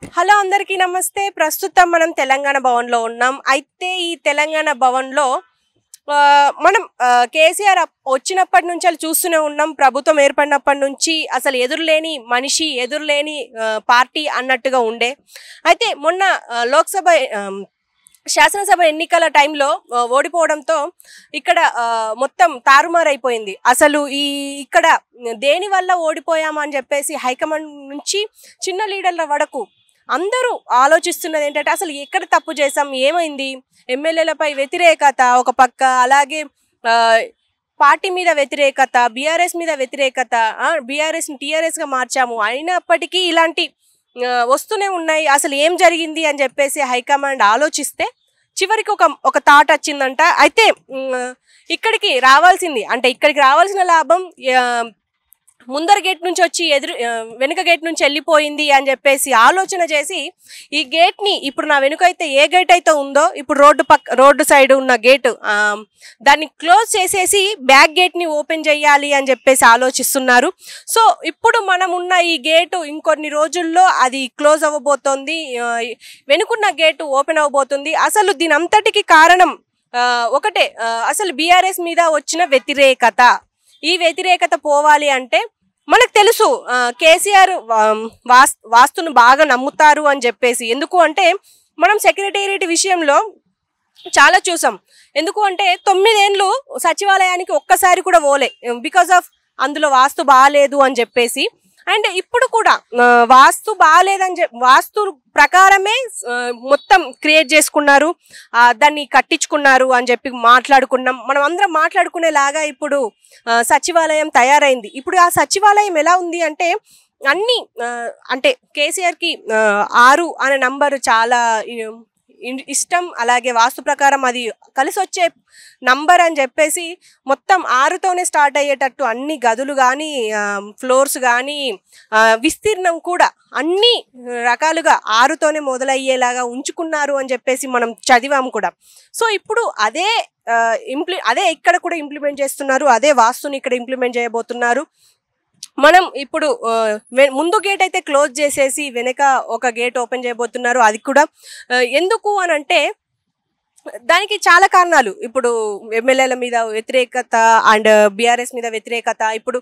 Hello అందరికీ నమస్తే. ప్రస్తుతం మనం తెలంగాణ భవన్‌లో ఉన్నాం. అయితే ఈ తెలంగాణ భవన్‌లో మనం కేసీఆర్ వచ్చినప్పటి నుంచెల్లి చూస్తూనే ఉన్నాం. ప్రభుత్వం ఏర్పడినప్పటి నుంచి అసలు ఎదురులేని మనిషి, ఎదురులేని పార్టీ అన్నట్టుగా ఉండే. అయితే మొన్న లోక్‌సభ శాసనసభ ఎన్నికల టైంలో ఓడిపోవడంతో ఇక్కడ మొత్తం తారుమారైపోయింది. అసలు ఇక్కడ దేనివల్ల ఓడిపోయామని చెప్పేసి హైకమాండ్ నుంచి చిన్న లీడర్ల వరకు అందరూ ఆలోచిస్తున్నది ఏంటంటే అసలు ఎక్కడ తప్పు చేసాం, ఏమైంది, ఎమ్మెల్యేలపై వ్యతిరేకత ఒక పక్క, అలాగే పార్టీ మీద వ్యతిరేకత, బీఆర్ఎస్ మీద వ్యతిరేకత, బీఆర్ఎస్ని టీఆర్ఎస్గా మార్చాము, అయినప్పటికీ ఇలాంటి వస్తూనే ఉన్నాయి. అసలు ఏం జరిగింది అని చెప్పేసి హైకమాండ్ ఆలోచిస్తే చివరికి ఒక థాట్ వచ్చిందంట. అయితే ఇక్కడికి రావాల్సిన లాభం ముందర గేట్ నుంచి వచ్చి వెనుక గేట్ నుంచి వెళ్ళిపోయింది అని చెప్పేసి ఆలోచన చేసి ఈ గేట్ని ఇప్పుడు నా వెనుక అయితే ఏ గేట్ అయితే ఉందో ఇప్పుడు రోడ్డు సైడ్ ఉన్న గేటు దాన్ని క్లోజ్ చేసేసి బ్యాక్ గేట్ని ఓపెన్ చేయాలి అని చెప్పేసి ఆలోచిస్తున్నారు. సో ఇప్పుడు మనం ఉన్న ఈ గేటు ఇంకొన్ని రోజుల్లో అది క్లోజ్ అవ్వబోతోంది, వెనుకున్న గేటు ఓపెన్ అవ్వబోతుంది. అసలు దీని అంతటికి కారణం ఒకటే, అసలు బీఆర్ఎస్ మీద వచ్చిన వ్యతిరేకత. ఈ వ్యతిరేకత పోవాలి అంటే మనకు తెలుసు కేసీఆర్ వాస్తును బాగా నమ్ముతారు అని చెప్పేసి. ఎందుకు అంటే మనం సెక్రటేరియట్ విషయంలో చాలా చూసాం. ఎందుకు అంటే 9 ఏళ్ళు సచివాలయానికి ఒక్కసారి కూడా పోలే, బికాస్ ఆఫ్ అందులో వాస్తు బాగాలేదు అని చెప్పేసి. అండ్ ఇప్పుడు కూడా వాస్తు బాగాలేదని వాస్తు ప్రకారమే మొత్తం క్రియేట్ చేసుకున్నారు, దాన్ని కట్టించుకున్నారు అని చెప్పి మాట్లాడుకున్నాం. మనం అందరం మాట్లాడుకునేలాగా ఇప్పుడు సచివాలయం తయారైంది. ఇప్పుడు ఆ సచివాలయం ఎలా ఉంది అంటే అన్ని అంటే కేసీఆర్కి 6 అనే నంబరు చాలా ఇష్టం, అలాగే వాస్తు ప్రకారం అది కలిసి వచ్చే నంబర్ అని చెప్పేసి మొత్తం 6తోనే స్టార్ట్ అయ్యేటట్టు అన్ని గదులు కానీ, ఫ్లోర్స్ కానీ, విస్తీర్ణం కూడా అన్ని రకాలుగా 6తోనే మొదలయ్యేలాగా ఉంచుకున్నారు అని చెప్పేసి మనం చదివాము కూడా. సో ఇప్పుడు అదే ఇక్కడ కూడా ఇంప్లిమెంట్ చేస్తున్నారు, అదే వాస్తుని ఇక్కడ ఇంప్లిమెంట్ చేయబోతున్నారు. మనం ఇప్పుడు ముందు గేట్ అయితే క్లోజ్ చేసేసి వెనక ఒక గేట్ ఓపెన్ చేయబోతున్నారు. అది కూడా ఎందుకు అని అంటే దానికి చాలా కారణాలు. ఇప్పుడు ఎమ్మెల్యేల మీద వ్యతిరేకత అండ్ బీఆర్ఎస్ మీద వ్యతిరేకత. ఇప్పుడు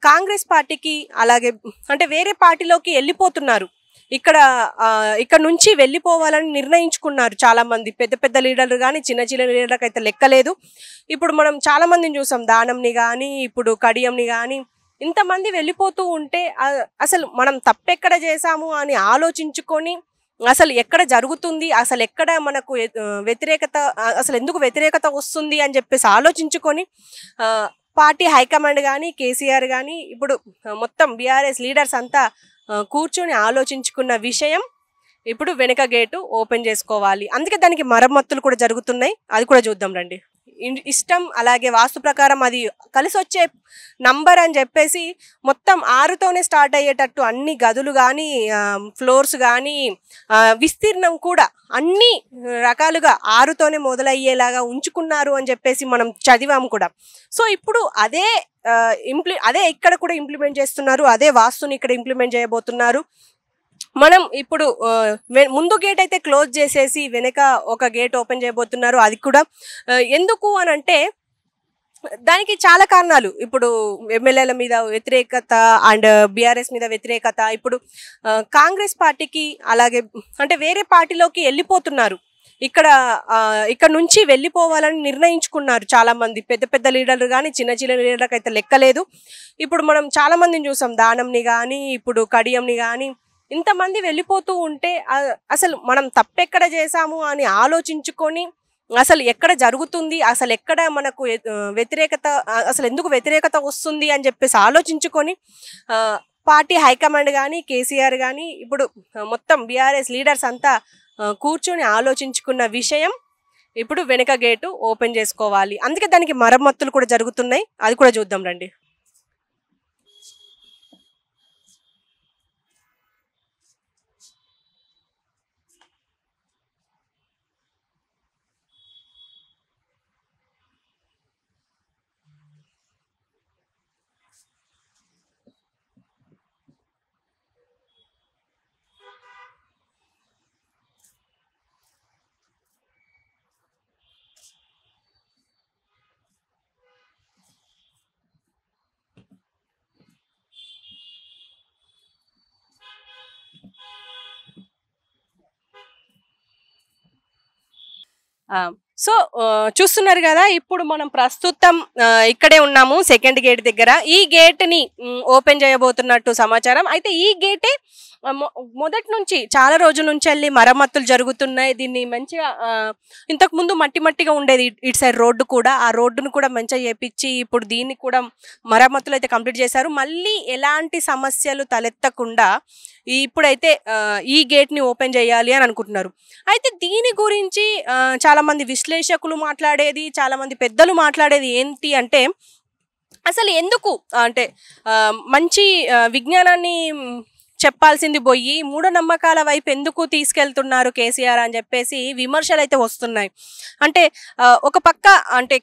కాంగ్రెస్ పార్టీకి అలాగే అంటే వేరే పార్టీలోకి వెళ్ళిపోతున్నారు. ఇక్కడ నుంచి వెళ్ళిపోవాలని నిర్ణయించుకున్నారు చాలా మంది పెద్ద పెద్ద లీడర్లు కానీ, చిన్న చిన్న లీడర్లకు అయితే లెక్కలేదు. ఇప్పుడు మనం చాలా మందిని చూసాం, దానంని కానీ, ఇప్పుడు కడియంని కానీ, ఇంతమంది వెళ్ళిపోతూ ఉంటే అసలు మనం తప్పెక్కడ చేశాము అని ఆలోచించుకొని అసలు ఎక్కడ జరుగుతుంది, అసలు ఎక్కడ మనకు వ్యతిరేకత, అసలు ఎందుకు వ్యతిరేకత వస్తుంది అని చెప్పేసి ఆలోచించుకొని పార్టీ హైకమాండ్ కానీ, కేసీఆర్ కానీ, ఇప్పుడు మొత్తం బీఆర్ఎస్ లీడర్స్ అంతా కూర్చొని ఆలోచించుకున్న విషయం ఇప్పుడు వెనక గేటు ఓపెన్ చేసుకోవాలి. అందుకే దానికి మరమ్మతులు కూడా జరుగుతున్నాయి. అది కూడా చూద్దాం రండి. ఇష్టం, అలాగే వాస్తు ప్రకారం అది కలిసి వచ్చే నంబర్ అని చెప్పేసి మొత్తం 6తోనే స్టార్ట్ అయ్యేటట్టు అన్ని గదులు కానీ, ఫ్లోర్స్ కానీ, విస్తీర్ణం కూడా అన్ని రకాలుగా 6తోనే మొదలయ్యేలాగా ఉంచుకున్నారు అని చెప్పేసి మనం చదివాము కూడా. సో ఇప్పుడు అదే ఇక్కడ కూడా ఇంప్లిమెంట్ చేస్తున్నారు, అదే వాస్తుని ఇక్కడ ఇంప్లిమెంట్ చేయబోతున్నారు. మనం ఇప్పుడు ముందు గేట్ అయితే క్లోజ్ చేసేసి వెనక ఒక గేట్ ఓపెన్ చేయబోతున్నారు. అది కూడా ఎందుకు అని అంటే దానికి చాలా కారణాలు. ఇప్పుడు ఎమ్మెల్యేల మీద వ్యతిరేకత అండ్ బీఆర్ఎస్ మీద వ్యతిరేకత. ఇప్పుడు కాంగ్రెస్ పార్టీకి అలాగే అంటే వేరే పార్టీలోకి వెళ్ళిపోతున్నారు. ఇక్కడ నుంచి వెళ్ళిపోవాలని నిర్ణయించుకున్నారు చాలా మంది పెద్ద పెద్ద లీడర్లు కానీ, చిన్న చిన్న లీడర్లకు అయితే లెక్కలేదు. ఇప్పుడు మనం చాలా మందిని చూసాం, దానంని కానీ, ఇప్పుడు కడియంని కానీ, ఇంతమంది వెళ్ళిపోతూ ఉంటే అసలు మనం తప్పెక్కడ చేశాము అని ఆలోచించుకొని అసలు ఎక్కడ జరుగుతుంది, అసలు ఎక్కడ మనకు వ్యతిరేకత, అసలు ఎందుకు వ్యతిరేకత వస్తుంది అని చెప్పేసి ఆలోచించుకొని పార్టీ హైకమాండ్ కానీ, కేసీఆర్ కానీ, ఇప్పుడు మొత్తం బీఆర్ఎస్ లీడర్స్ అంతా కూర్చొని ఆలోచించుకున్న విషయం ఇప్పుడు వెనక గేటు ఓపెన్ చేసుకోవాలి. అందుకే దానికి మరమ్మతులు కూడా జరుగుతున్నాయి. అది కూడా చూద్దాం రండి. ఆ! సో, చూస్తున్నారు గదా! ఇప్పుడు మనం ప్రస్తుతం ఇక్కడే ఉన్నాము సెకండ్ గేట్ దగ్గర. ఈ గేట్‌ని ఓపెన్ చేయబోతున్నట్టు సమాచారం. అయితే ఈ గేటే మొ మొదటి నుంచి చాలా రోజుల నుంచెల్లి మరమ్మతులు జరుగుతున్నాయి. దీన్ని మంచిగా ఇంతకుముందు మట్టి మట్టిగా ఉండేది ఇటు సైడ్ రోడ్డు కూడా. ఆ రోడ్డును కూడా మంచిగా చేపిచ్చి ఇప్పుడు దీన్ని కూడా మరమ్మతులయితే కంప్లీట్ చేశారు. మళ్ళీ ఎలాంటి సమస్యలు తలెత్తకుండా ఇప్పుడైతే ఈ గేట్‌ని ఓపెన్ చేయాలి అని అనుకుంటున్నారు. అయితే దీని గురించి చాలామంది విశ్లేషకులు మాట్లాడేది, చాలామంది పెద్దలు మాట్లాడేది ఏంటి అంటే, అసలు ఎందుకు అంటే మంచి విజ్ఞానాన్ని చెప్పాల్సింది బోయి మూఢనమ్మకాల వైపు ఎందుకు తీసుకెళ్తున్నారు కేసీఆర్ అని చెప్పేసి విమర్శలైతే వస్తున్నాయి. అంటే ఒక పక్క అంటే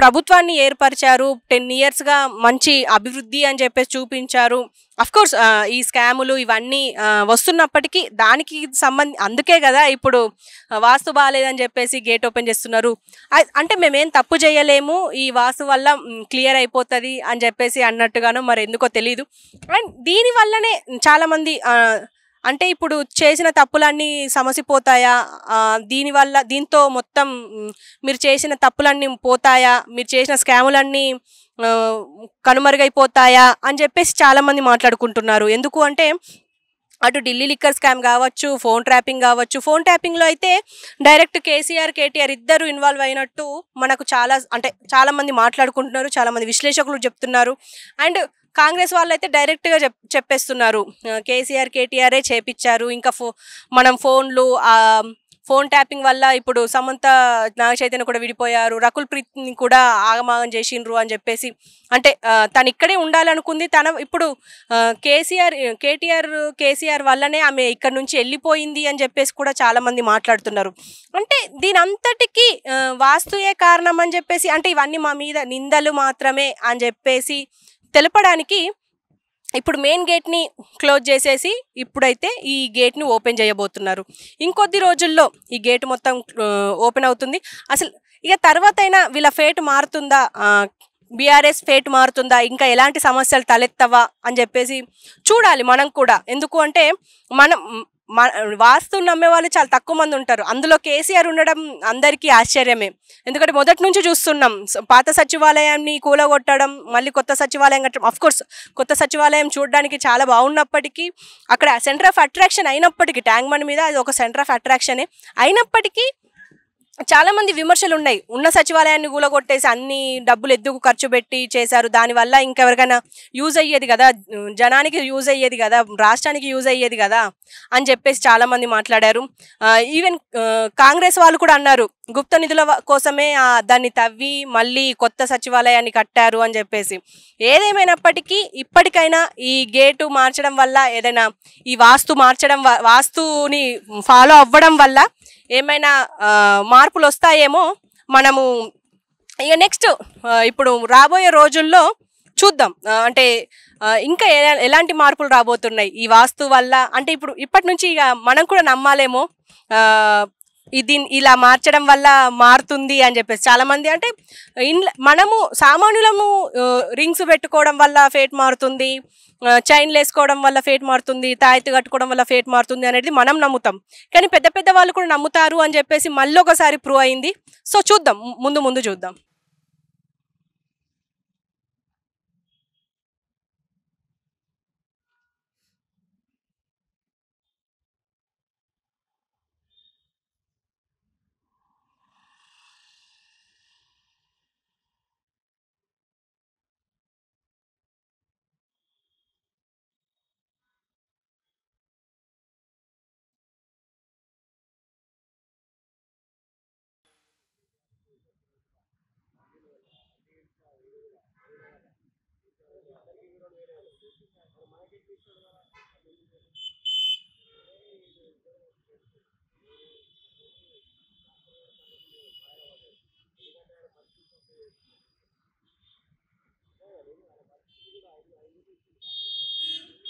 ప్రభుత్వాన్ని ఏర్పరిచారు. 10 ఇయర్స్‌గా మంచి అభివృద్ధి అని చెప్పేసి చూపించారు. అఫ్‌కోర్స్ ఈ స్కాములు ఇవన్నీ వస్తున్నప్పటికీ దానికి అందుకే గదా! ఇప్పుడు వాస్తు బాలేదని చెప్పేసి గేట్ ఓపెన్ చేస్తున్నారు. అంటే మేమేం తప్పు చేయలేము. ఈ వాస్తు వల్ల క్లియర్ అయిపోతది అని చెప్పేసి అన్నట్టుగానో మరెందుకో తెలీదు. అండ్ దీని వల్లనే చాలామంది అంటే ఇప్పుడు చేసిన తప్పులన్నీ సమసిపోతాయా? దీంతో మొత్తం మీరు చేసిన తప్పులన్నీ పోతాయా? మీరు చేసిన స్కాములన్నీ కనుమరుగైపోతాయా? అని చెప్పేసి చాలామంది మాట్లాడుకుంటున్నారు. ఎందుకు అంటే అటు ఢిల్లీ లిక్కర్ స్కామ్ కావచ్చు, ఫోన్ ట్రాపింగ్ కావచ్చు. ఫోన్ ట్యాపింగ్‌లో అయితే డైరెక్ట్ కేసీఆర్, కేటీఆర్ ఇద్దరు ఇన్వాల్వ్ అయినట్టు మనకు చాలామంది మాట్లాడుకుంటున్నారు. చాలామంది విశ్లేషకులు చెప్తున్నారు. అండ్ కాంగ్రెస్ వాళ్ళైతే డైరెక్ట్‌గా చెప్పేస్తున్నారు. కేసీఆర్, కేటీఆరే చేపిచ్చారు. ఇంకా మనం ఫోన్ ట్యాపింగ్ వల్ల ఇప్పుడు సమంత, నాగచైతన్య కూడా విడిపోయారు. రకుల్ ప్రీత్‌ని కూడా ఆగమాగం చేసిండ్రు అని చెప్పేసి. అంటే తను ఇక్కడే ఉండాలనుకుంది. ఇప్పుడు కేసీఆర్ వల్లనే ఆమె ఇక్కడ నుంచి వెళ్ళిపోయింది అని చెప్పేసి కూడా చాలామంది మాట్లాడుతున్నారు. అంటే దీనంతటికీ వాస్తుయే కారణం అని చెప్పేసి, అంటే ఇవన్నీ మా మీద నిందలు మాత్రమే అని చెప్పేసి తెలపడానికి ఇప్పుడు మెయిన్ గేట్‌ని క్లోజ్ చేసేసి ఇప్పుడైతే ఈ గేట్‌ని ఓపెన్ చేయబోతున్నారు. ఇంకొద్ది రోజుల్లో ఈ గేట్ మొత్తం ఓపెన్ అవుతుంది. అసలు ఇక తర్వాతైనా వీళ్ళ ఫేట్ మారుతుందా? బీఆర్ఎస్ ఫేట్ మారుతుందా? ఇంకా ఎలాంటి సమస్యలు తలెత్తవా అని చెప్పేసి చూడాలి మనం కూడా. ఎందుకు అంటే మనం వాస్తు నమ్మే వాళ్ళు చాలా తక్కువ మంది ఉంటారు. అందులో కేసీఆర్ ఉండడం అందరికీ ఆశ్చర్యమే. ఎందుకంటే మొదటి నుంచి చూస్తున్నాం. పాత సచివాలయాన్ని కూలగొట్టడం, మళ్ళీ కొత్త సచివాలయం కట్టడం. అఫ్‌కోర్స్ కొత్త సచివాలయం చూడడానికి చాలా బాగున్నప్పటికీ, అక్కడ సెంటర్ ఆఫ్ అట్రాక్షన్ అయినప్పటికీ, ట్యాంక్ బండ్ మీద అది ఒక సెంటర్ ఆఫ్ అట్రాక్షనే అయినప్పటికీ చాలామంది విమర్శలు ఉన్నాయి. ఉన్న సచివాలయాన్ని కూలగొట్టేసి అన్ని డబ్బులు ఎందుకు ఖర్చు పెట్టి చేశారు? దానివల్ల ఇంకెవరికైనా యూజ్ అయ్యేది కదా, జనానికి యూజ్ అయ్యేది కదా, రాష్ట్రానికి యూజ్ అయ్యేది కదా అని చెప్పేసి చాలామంది మాట్లాడారు. ఈవెన్ కాంగ్రెస్ వాళ్ళు కూడా అన్నారు, గుప్త నిధుల కోసమే దాన్ని తవ్వి మళ్ళీ కొత్త సచివాలయాన్ని కట్టారు అని చెప్పేసి. ఏదేమైనప్పటికీ ఇప్పటికైనా ఈ గేటు మార్చడం వల్ల, ఏదైనా ఈ వాస్తుని ఫాలో అవ్వడం వల్ల ఏమైనా మార్పులు వస్తాయేమో మనము ఇక నెక్స్ట్ ఇప్పుడు రాబోయే రోజుల్లో చూద్దాం. అంటే ఇంకా ఎలాంటి మార్పులు రాబోతున్నాయి ఈ వాస్తు వల్ల. అంటే ఇప్పటి నుంచి ఇక మనం కూడా నమ్మాలేమో ఇది ఇలా మార్చడం వల్ల మారుతుంది అని చెప్పేసి. చాలామంది అంటే మనము సామాన్యులము రింగ్స్ పెట్టుకోవడం వల్ల ఫేట్ మారుతుంది, చైన్లు వేసుకోవడం వల్ల ఫేట్ మారుతుంది, తాయెత్తు కట్టుకోవడం వల్ల ఫేట్ మారుతుంది అనేది మనం నమ్ముతాం. కానీ పెద్ద పెద్ద వాళ్ళు కూడా నమ్ముతారు అని చెప్పేసి మళ్ళీ ఒకసారి ప్రూవ్ అయింది. సో చూద్దాం, ముందు చూద్దాం.